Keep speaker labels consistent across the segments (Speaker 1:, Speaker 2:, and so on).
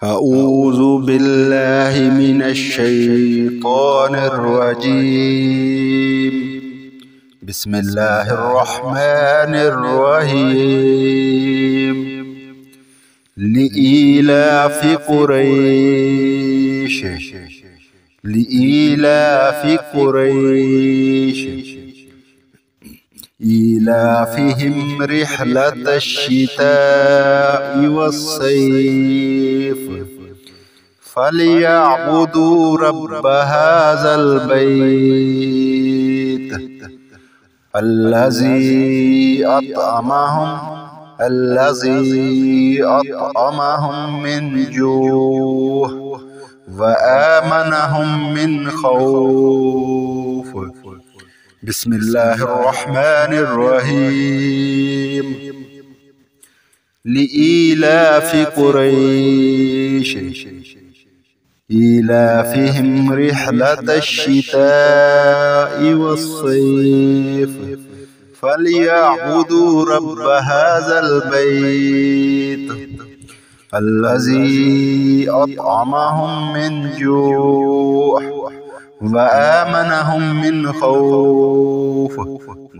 Speaker 1: أعوذ بالله من الشيطان الرجيم. بسم الله الرحمن الرحيم. لإيلاف قريش إيلافهم رحلة الشتاء والصيف فليعبدوا رب هذا البيت الذي أطعمهم من جوع وآمنهم من خوف. بسم الله الرحمن الرحيم. لإيلاف قريش إيلافهم رحلة الشتاء والصيف فليعبدوا رب هذا البيت الذي أطعمهم من جوع وآمنهم من خوف.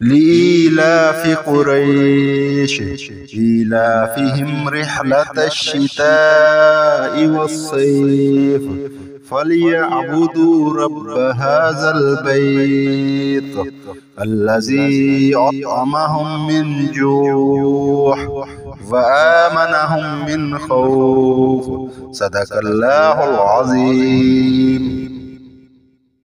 Speaker 1: لإيلاف قريش إيلافهم رحلة الشتاء والصيف فليعبدوا رب هذا البيت الذي أطعمهم من جوع وآمنهم من خوف. صدق الله العظيم.